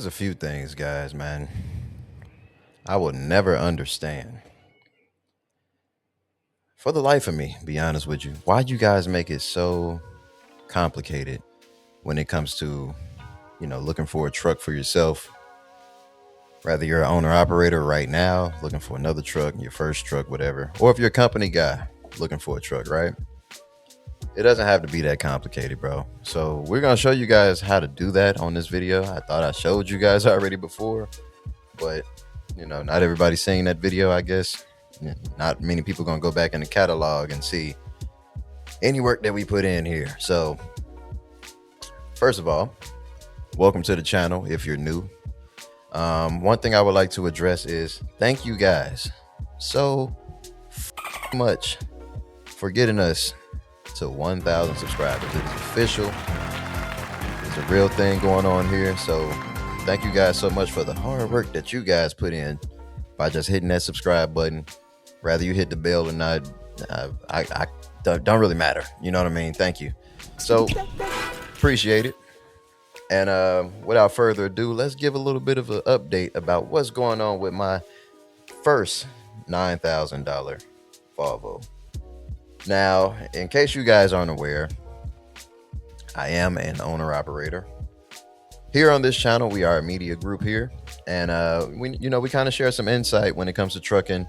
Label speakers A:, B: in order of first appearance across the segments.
A: There's a few things, guys, man, I will never understand. For the life of me, be honest with you, why you guys make it so complicated when it comes to, looking for a truck for yourself. Rather you're an owner operator right now, looking for another truck, your first truck, whatever. Or if you're a company guy looking for a truck, right? It doesn't have to be that complicated, bro. So we're gonna show you guys how to do that on this video. I thought I showed you guys already before, but not everybody's seeing that video, I guess. Not many people gonna go back in the catalog and see any work that we put in here. So first of all, welcome to the channel if you're new. One thing I would like to address is thank you guys so much for getting us to 1,000 subscribers. It is official. It's a real thing going on here. So thank you guys so much for the hard work that you guys put in by just hitting that subscribe button. Rather you hit the bell or not, I don't really matter. You know what I mean? Thank you. So appreciate it. And without further ado, let's give a little bit of an update about what's going on with my first $9,000 Volvo. Now, in case you guys aren't aware, I am an owner operator. Here on this channel, we are a media group here, and we kind of share some insight when it comes to trucking,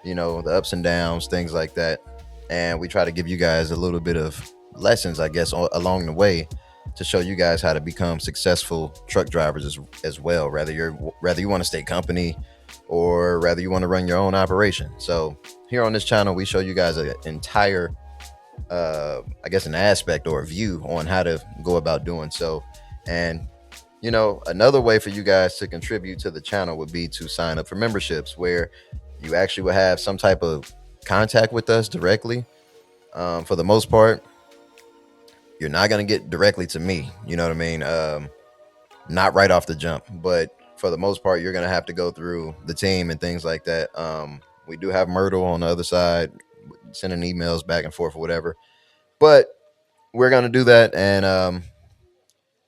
A: the ups and downs, things like that. And we try to give you guys a little bit of lessons, I guess, along the way to show you guys how to become successful truck drivers as well. Rather you want to stay company or rather you want to run your own operation. So here on this channel, we show you guys an entire, I guess, an aspect or a view on how to go about doing so. And another way for you guys to contribute to the channel would be to sign up for memberships, where you actually will have some type of contact with us directly. For the most part, you're not going to get directly to me. You know what I mean? Not right off the jump, but for the most part, you're going to have to go through the team and things like that. We do have Myrtle on the other side, sending emails back and forth or whatever, but we're going to do that. And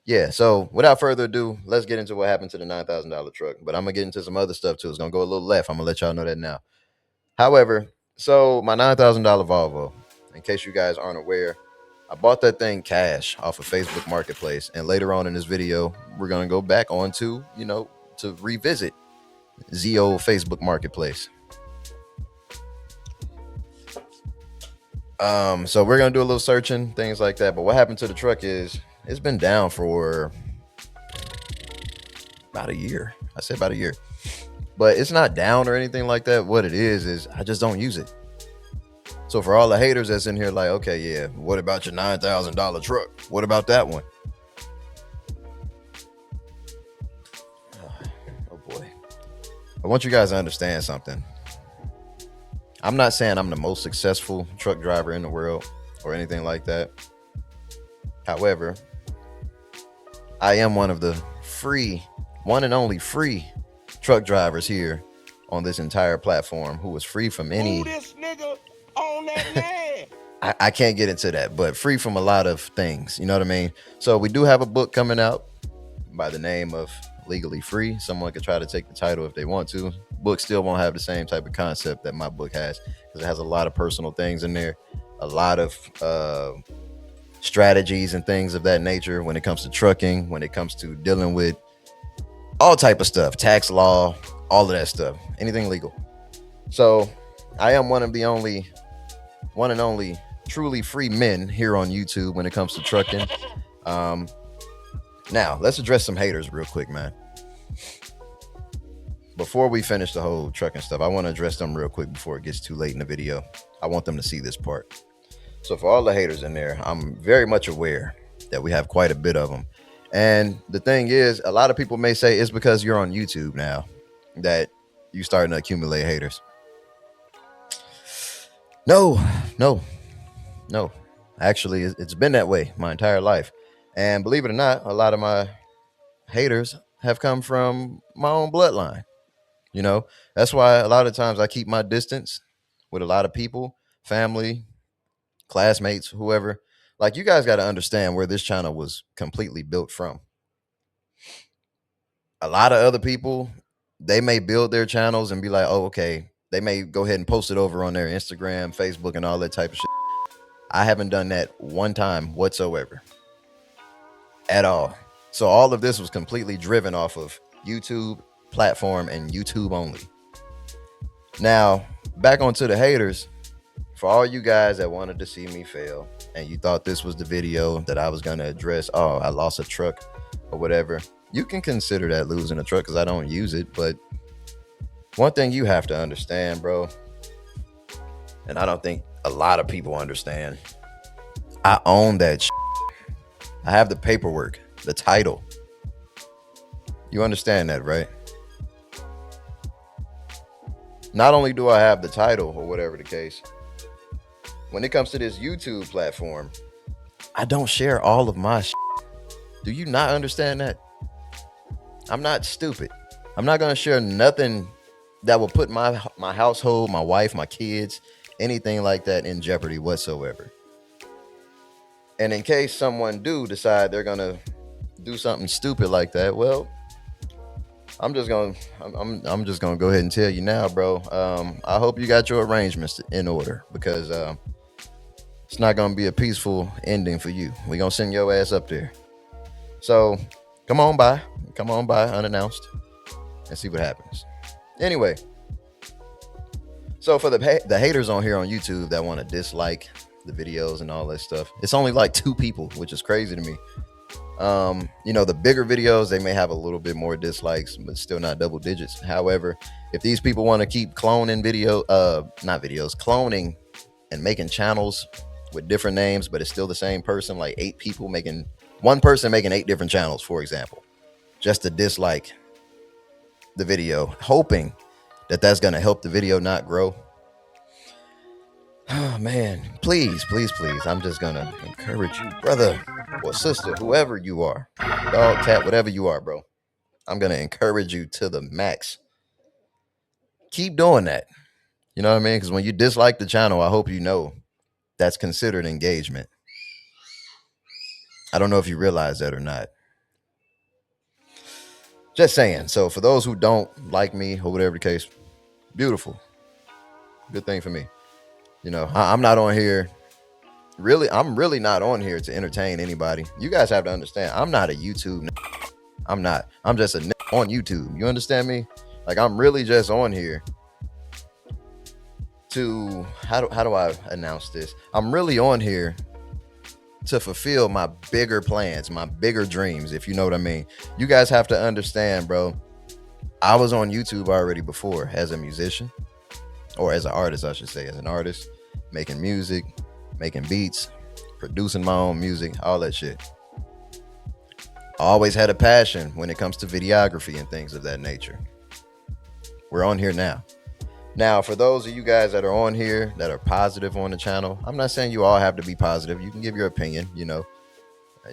A: yeah, so without further ado, let's get into what happened to the $9,000 truck. But I'm going to get into some other stuff too. It's going to go a little left. I'm going to let y'all know that now. However, so my $9,000 Volvo, in case you guys aren't aware, I bought that thing cash off of Facebook Marketplace. And later on in this video, we're going to go back onto, to revisit the old Facebook Marketplace. So we're going to do a little searching, things like that. But what happened to the truck is it's been down for about a year. I said about a year, but it's not down or anything like that. What it is I just don't use it. So for all the haters that's in here like, okay, yeah, what about your $9,000 truck? What about that one? Oh boy. I want you guys to understand something. I'm not saying I'm the most successful truck driver in the world or anything like that. However, I am one of the one and only free truck drivers here on this entire platform who is free from any... this nigga on that man. I can't get into that, but free from a lot of things. You know what I mean? So we do have a book coming out by the name of Legally Free. Someone could try to take the title if they want to. Book still won't have the same type of concept that my book has, because it has a lot of personal things in there, a lot of strategies and things of that nature when it comes to trucking, when it comes to dealing with all type of stuff, tax law, all of that stuff, anything legal. So I am one and only truly free men here on YouTube when it comes to trucking. Now let's address some haters real quick, man. Before we finish the whole trucking stuff, I want to address them real quick before it gets too late in the video. I want them to see this part. So for all the haters in there, I'm very much aware that we have quite a bit of them. And the thing is, a lot of people may say it's because you're on YouTube now that you starting to accumulate haters. No. Actually, it's been that way my entire life. And believe it or not, a lot of my haters have come from my own bloodline. That's why a lot of times I keep my distance with a lot of people, family, classmates, whoever. Like, you guys got to understand where this channel was completely built from. A lot of other people, they may build their channels and be like, oh, okay. They may go ahead and post it over on their Instagram, Facebook, and all that type of shit. I haven't done that one time whatsoever at all. So all of this was completely driven off of YouTube platform and YouTube only. Now, back onto the haters. For all you guys that wanted to see me fail and you thought this was the video that I was going to address, oh, I lost a truck or whatever, you can consider that losing a truck because I don't use it. But one thing you have to understand, bro, and I don't think a lot of people understand, I own that shit. I have the paperwork, the title. You understand that, right? Not only do I have the title or whatever the case, when it comes to this YouTube platform, I don't share all of my shit. Do you not understand that? I'm not stupid. I'm not going to share nothing that will put my household, my wife, my kids, anything like that in jeopardy whatsoever. And in case someone do decide they're going to do something stupid like that, well, I'm just going to go ahead and tell you now, bro. I hope you got your arrangements in order because it's not going to be a peaceful ending for you. We're going to send your ass up there. So come on by unannounced and see what happens. Anyway, so for the haters on here on YouTube that want to dislike the videos and all that stuff, it's only like 2 people, which is crazy to me. The bigger videos, they may have a little bit more dislikes, but still not double digits. However, if these people want to keep cloning cloning and making channels with different names, but it's still the same person, like 8 people making, one person making 8 different channels, for example, just to dislike the video, hoping that that's going to help the video not grow. Oh man, please. I'm just going to encourage you, brother or sister, whoever you are, dog, cat, whatever you are, bro. I'm going to encourage you to the max. Keep doing that. You know what I mean? Because when you dislike the channel, I hope you know that's considered engagement. I don't know if you realize that or not. Just saying. So for those who don't like me or whatever the case, beautiful. Good thing for me. I'm not on here. I'm really not on here to entertain anybody. You guys have to understand, I'm not a YouTube. I'm not. I'm just a on YouTube. You understand me? Like, I'm really just on here to, how do I announce this? I'm really on here to fulfill my bigger plans, my bigger dreams, if you know what I mean. You guys have to understand, bro. I was on YouTube already before as a musician, or as an artist, I should say, as an artist, making music, making beats, producing my own music, all that shit. I always had a passion when it comes to videography and things of that nature. We're on here now. Now, for those of you guys that are on here that are positive on the channel, I'm not saying you all have to be positive. You can give your opinion,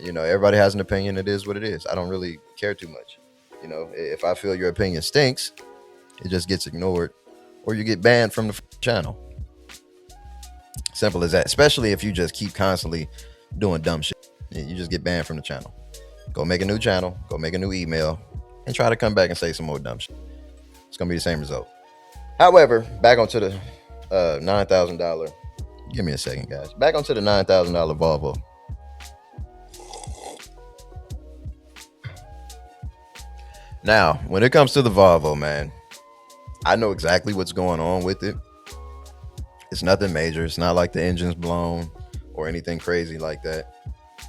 A: everybody has an opinion. It is what it is. I don't really care too much. If I feel your opinion stinks, it just gets ignored or you get banned from the channel. Simple as that, especially if you just keep constantly doing dumb shit. You just get banned from the channel. Go make a new channel, go make a new email, and try to come back and say some more dumb shit. It's going to be the same result. However, back onto the $9,000. Give me a second, guys. Back onto the $9,000 Volvo. Now, when it comes to the Volvo, man, I know exactly what's going on with it. It's nothing major. It's not like the engine's blown or anything crazy like that.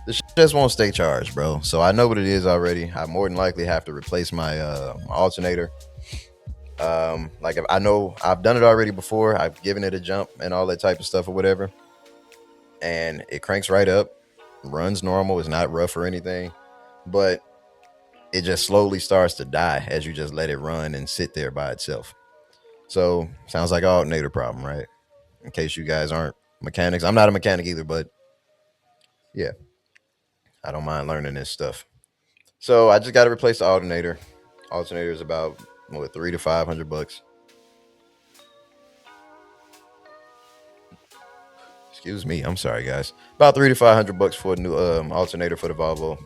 A: The shit just won't stay charged, bro. So I know what it is already. I more than likely have to replace my alternator. Like, if I know I've done it already before, I've given it a jump and all that type of stuff or whatever, and it cranks right up, runs normal. It's not rough or anything, but it just slowly starts to die as you just let it run and sit there by itself. So sounds like an alternator problem, right? In case you guys aren't mechanics. I'm not a mechanic either, but yeah, I don't mind learning this stuff. So I just got to replace the alternator. Alternator is about $300 to $500. Excuse me. I'm sorry, guys. About $300 to $500 for a new alternator for the Volvo.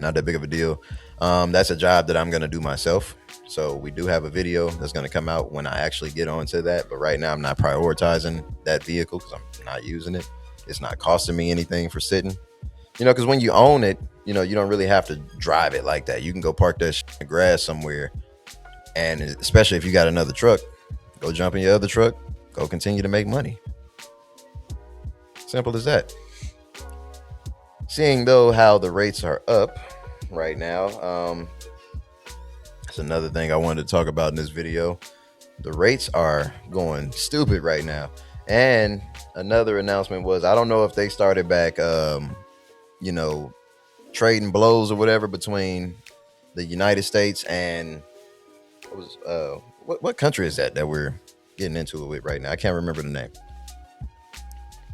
A: Not that big of a deal. That's a job that I'm going to do myself. So we do have a video that's going to come out when I actually get onto that. But right now I'm not prioritizing that vehicle because I'm not using it. It's not costing me anything for sitting, because when you own it, you don't really have to drive it like that. You can go park that in the grass somewhere. And especially if you got another truck, go jump in your other truck, go continue to make money. Simple as that. Seeing though how the rates are up right now, that's another thing I wanted to talk about in this video. The rates are going stupid right now. And another announcement was, I don't know if they started back, trading blows or whatever between the United States and what country is that we're getting into it with right now? I can't remember the name.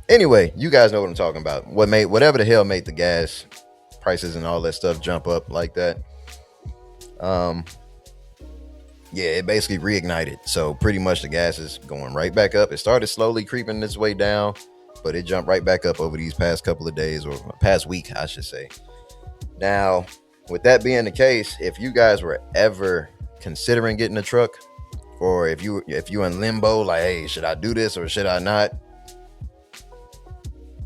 A: Anyway, you guys know what I'm talking about. Whatever the hell made the gas prices and all that stuff jump up like that. It basically reignited. So pretty much the gas is going right back up. It started slowly creeping its way down, but it jumped right back up over these past couple of days, or past week, I should say. Now, with that being the case, if you guys were ever considering getting a truck, or if you in limbo, like, hey, should I do this or should I not?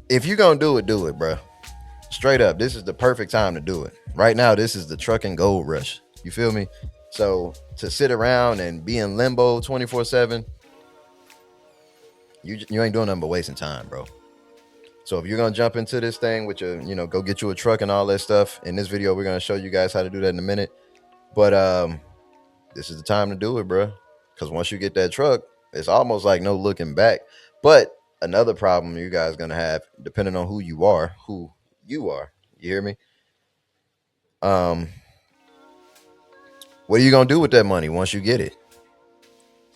A: If you're gonna do it, bro. Straight up, this is the perfect time to do it. Right now, this is the trucking gold rush. You feel me? So to sit around and be in limbo 24/7, you ain't doing nothing but wasting time, bro. So if you're gonna jump into this thing with your, go get you a truck and all that stuff. In this video, we're gonna show you guys how to do that in a minute. But this is the time to do it, bro. Because once you get that truck, it's almost like no looking back. But another problem you guys gonna have, depending on who you are, you hear me? What are you gonna do with that money once you get it?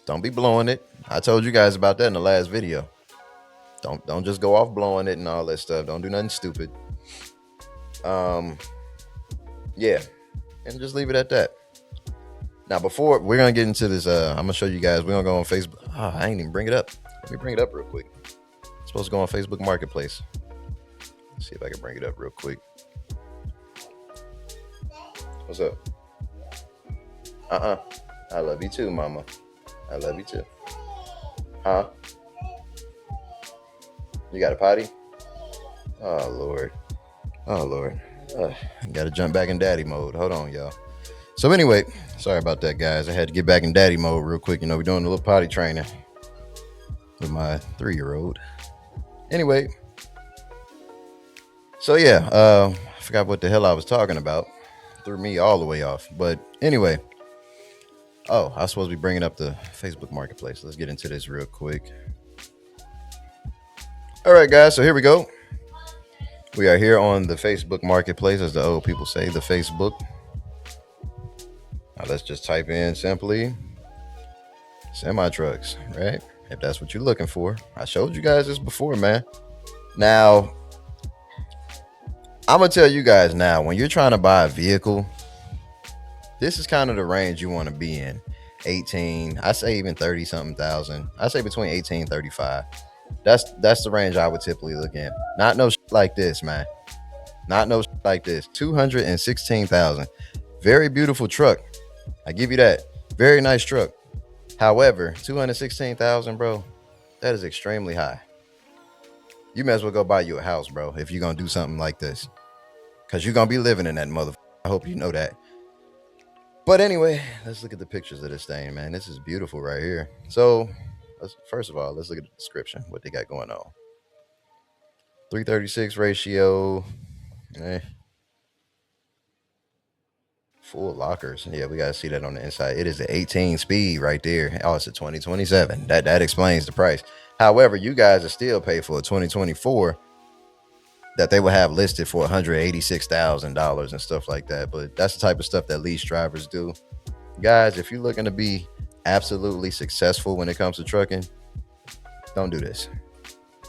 A: Don't be blowing it. I told you guys about that in the last video. Don't just go off blowing it and all that stuff. Don't do nothing stupid. And just leave it at that. Now, before we're gonna get into this, I'm gonna show you guys. We're gonna go on Facebook. Oh, I ain't even bring it up. Let me bring it up real quick. It's supposed to go on Facebook Marketplace. Let's see if I can bring it up real quick. What's up? I love you too, mama. I love you too. Huh? You got a potty? Oh, Lord. Gotta jump back in daddy mode. Hold on, y'all. So anyway, sorry about that, guys. I had to get back in daddy mode real quick. We're doing a little potty training with my 3-year-old. Anyway. So yeah, I forgot what the hell I was talking about. Threw me all the way off. But anyway. Oh, I was supposed to be bringing up the Facebook Marketplace. Let's get into this real quick. All right, guys. So here we go. We are here on the Facebook Marketplace, as the old people say, the Facebook. Now let's just type in simply semi-trucks, right? If that's what you're looking for. I showed you guys this before, man. Now, I'm going to tell you guys now, when you're trying to buy a vehicle, this is kind of the range you want to be in. 18, I say even 30 something thousand. I say between 18 and 35. That's the range I would typically look in. Not no shit like this, man. Not no shit like this. 216,000. Very beautiful truck. I give you that. Very nice truck. However, 216,000, bro, that is extremely high. You may as well go buy you a house, bro, if you're going to do something like this. Because you're going to be living in that motherfucker. I hope you know that. But anyway, let's look at the pictures of this thing, man. This is beautiful right here. So, first of all, let's look at the description, what they got going on. 336 ratio. Full lockers. Yeah, we got to see that on the inside. It is the 18 speed right there. Oh, it's a 2027. That explains the price. However, you guys are still pay for a 2024 that they will have listed for $186,000 and stuff like that. But that's the type of stuff that lease drivers do. Guys, if you're looking to be absolutely successful when it comes to trucking, don't do this.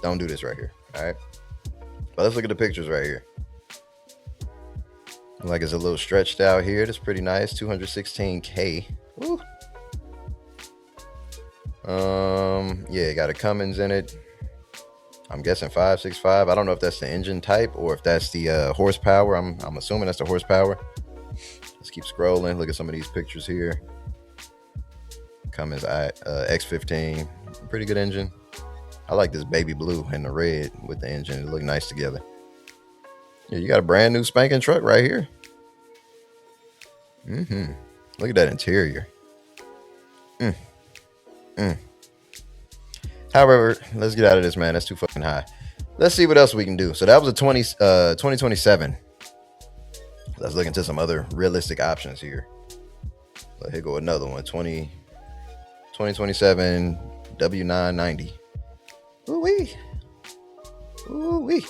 A: Don't do this right here. All right. But let's look at the pictures right here. Like it's a little stretched out here. That's pretty nice. 216K. Woo. Yeah, got a Cummins in it. I'm guessing 565. I don't know if that's the engine type or if that's the horsepower. I'm assuming that's the horsepower. Let's keep scrolling. Look at some of these pictures here. Cummins X15, pretty good engine. I like this baby blue and the red with the engine. It look nice together. Yeah, you got a brand new spanking truck right here. Look at that interior. However, let's get out of this, man. That's too fucking high. Let's see what else we can do. So that was a 2027. Let's look into some other realistic options here. Here go another one. 2027 W990. Ooh wee. Ooh wee.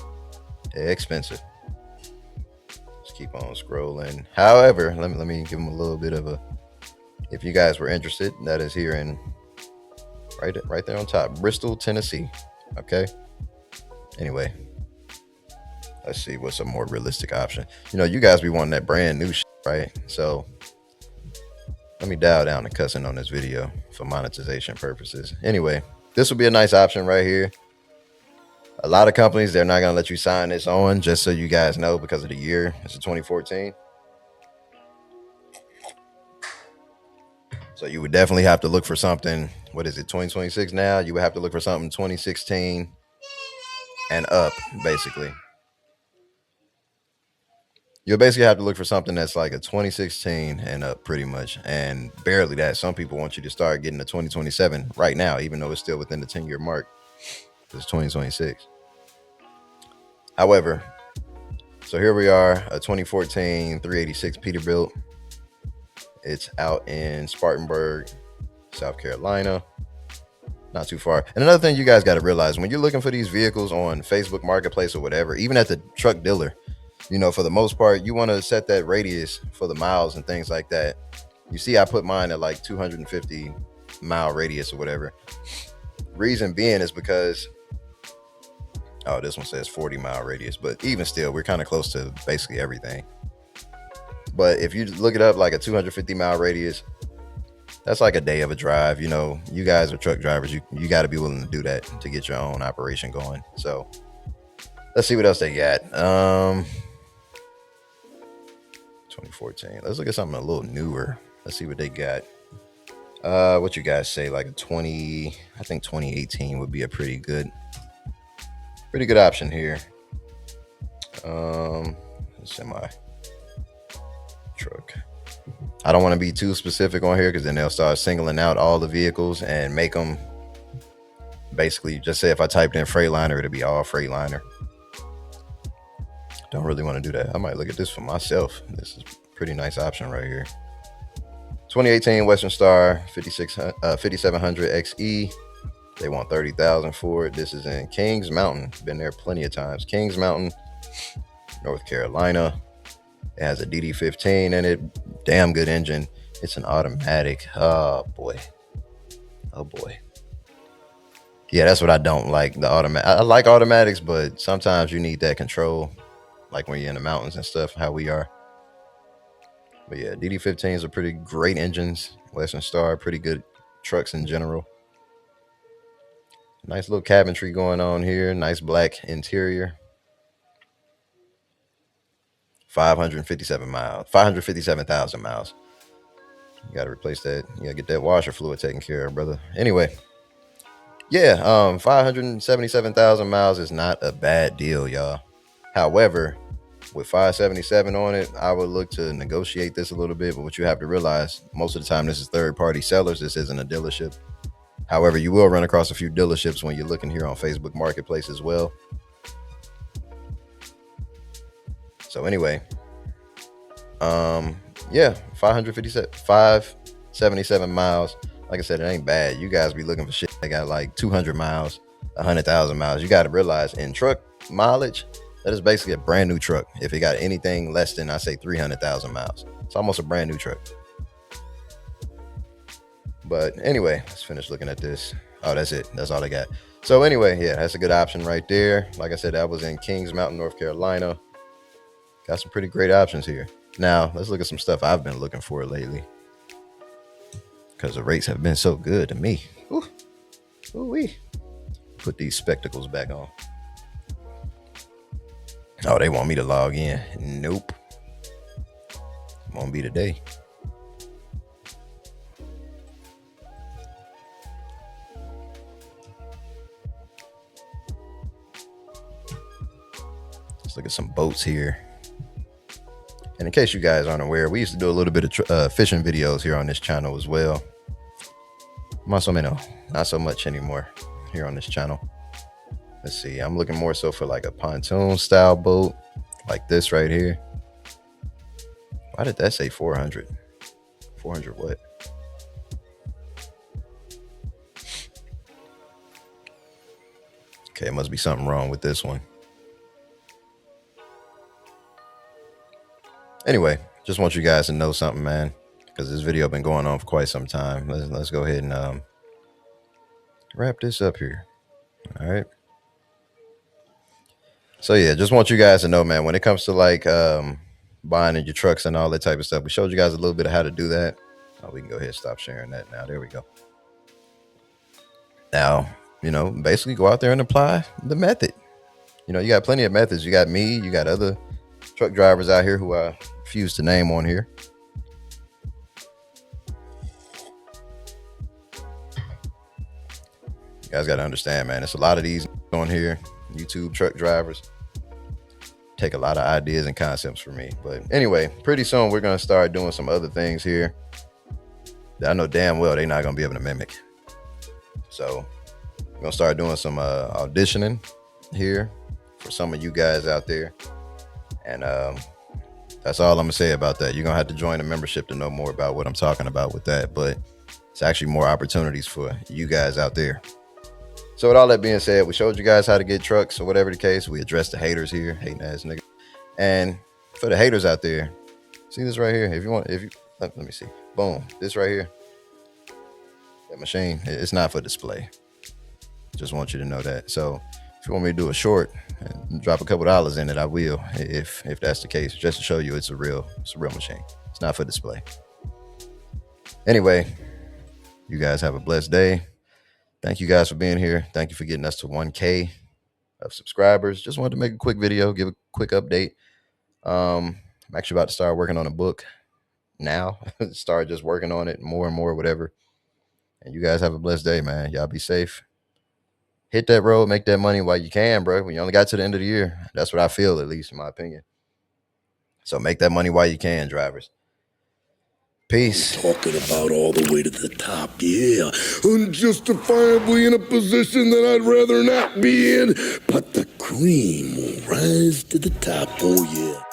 A: Expensive. Let's keep on scrolling. However, let me give them a little bit of a. If you guys were interested, that is here in right there on top, Bristol, Tennessee. Okay. Anyway, let's see what's a more realistic option. You know, you guys be wanting that brand new shit, right? So let me dial down the cussing on this video for monetization purposes. Anyway, this will be a nice option right here. A lot of companies, they're not going to let you sign this on, just so you guys know, because of the year. It's a 2014. So you would definitely have to look for something. What is it, 2026 now? You would have to look for something 2016 and up, basically. You'll basically have to look for something that's like a 2016 and up, pretty much. And barely that. Some people want you to start getting the 2027 right now, even though it's still within the 10-year mark. It's 2026. However, so here we are, a 2014 386 Peterbilt. It's out in Spartanburg, South Carolina. Not too far. And another thing you guys got to realize, when you're looking for these vehicles on Facebook Marketplace or whatever, even at the truck dealer, you know, for the most part, you want to set that radius for the miles and things like that. You see, I put mine at like 250 mile radius or whatever. Reason being is because, oh, this one says 40 mile radius, but even still, we're kind of close to basically everything. But if you look it up, like a 250 mile radius, that's like a day of a drive. You know, you guys are truck drivers. You got to be willing to do that to get your own operation going. So let's see what else they got. 2014. Let's look at something a little newer. Let's see what they got. What you guys say? Like a 20, I think 2018 would be a pretty good option here. Semi truck. I don't want to be too specific on here because then they'll start singling out all the vehicles and make them basically, just say if I typed in Freightliner, it'll be all Freightliner. Don't really want to do that. I might look at this for myself. This is a pretty nice option right here. 2018 Western Star 5700 XE. They want $30,000 for it. This is in Kings Mountain. Been there plenty of times. Kings Mountain, North Carolina. It has a DD15 in it. Damn good engine. It's an automatic. Oh boy. Yeah, that's what I don't like. The automatic. I like automatics, but sometimes you need that control, like when you're in the mountains and stuff, how we are. But yeah, DD15s are pretty great engines. Western Star, pretty good trucks in general. Nice little cabinetry going on here. Nice black interior. 557,000 miles. You got to replace that. You got to get that washer fluid taken care of, brother. Anyway, yeah, 577,000 miles is not a bad deal, y'all. However, with 577 on it, I would look to negotiate this a little bit. But what you have to realize, most of the time, this is third-party sellers. This isn't a dealership. However, you will run across a few dealerships when you're looking here on Facebook Marketplace as well. So anyway, yeah, 577 miles. Like I said, it ain't bad. You guys be looking for shit that got like 200 miles, 100,000 miles. You got to realize, in truck mileage, that is basically a brand new truck. If it got anything less than, I say, 300,000 miles, it's almost a brand new truck. But anyway, let's finish looking at this. Oh, that's it. That's all I got. So anyway, yeah, that's a good option right there. Like I said, that was in Kings Mountain, North Carolina. Got some pretty great options here. Now, let's look at some stuff I've been looking for lately, because the rates have been so good to me. Ooh-wee. Put these spectacles back on. Oh, they want me to log in. Nope. Want gonna be today. Let's look at some boats here. And in case you guys aren't aware, we used to do a little bit of fishing videos here on this channel as well. Más o menos, not so much anymore here on this channel. Let's see, I'm looking more so for like a pontoon style boat like this right here. Why did that say 400? 400 what? Okay, it must be something wrong with this one. Anyway, just want you guys to know something, man, because this video been going on for quite some time. Let's go ahead and wrap this up here. All right. So yeah, just want you guys to know, man, when it comes to like buying your trucks and all that type of stuff, we showed you guys a little bit of how to do that. Oh, we can go ahead and stop sharing that now. There we go. Now, you know, basically go out there and apply the method. You know, you got plenty of methods. You got me, you got other truck drivers out here who I refuse to name on here. You guys got to understand, man, it's a lot of these on here. YouTube truck drivers take a lot of ideas and concepts from me. But anyway, pretty soon we're going to start doing some other things here that I know damn well they're not going to be able to mimic. So we're going to start doing some auditioning here for some of you guys out there. And that's all I'm gonna say about that. You're gonna have to join a membership to know more about what I'm talking about with that, but it's actually more opportunities for you guys out there. So with all that being said, we showed you guys how to get trucks or whatever the case. We addressed the haters here, hating ass nigga. And for the haters out there, see this right here. If you let me see, boom, this right here, that machine, it's not for display. Just want you to know that. So if you want me to do a short and drop a couple dollars in it, I will, if that's the case, just to show you it's a real machine. It's not for display. Anyway, you guys have a blessed day. Thank you guys for being here. Thank you for getting us to 1K of subscribers. Just wanted to make a quick video, give a quick update. I'm actually about to start working on a book now. Start just working on it more and more, whatever. And you guys have a blessed day, man. Y'all be safe. Hit that road, make that money while you can, bro. We only got to the end of the year. That's what I feel, at least in my opinion. So make that money while you can, drivers. Peace.
B: I'm talking about all the way to the top, yeah. Unjustifiably in a position that I'd rather not be in. But the cream will rise to the top, oh yeah.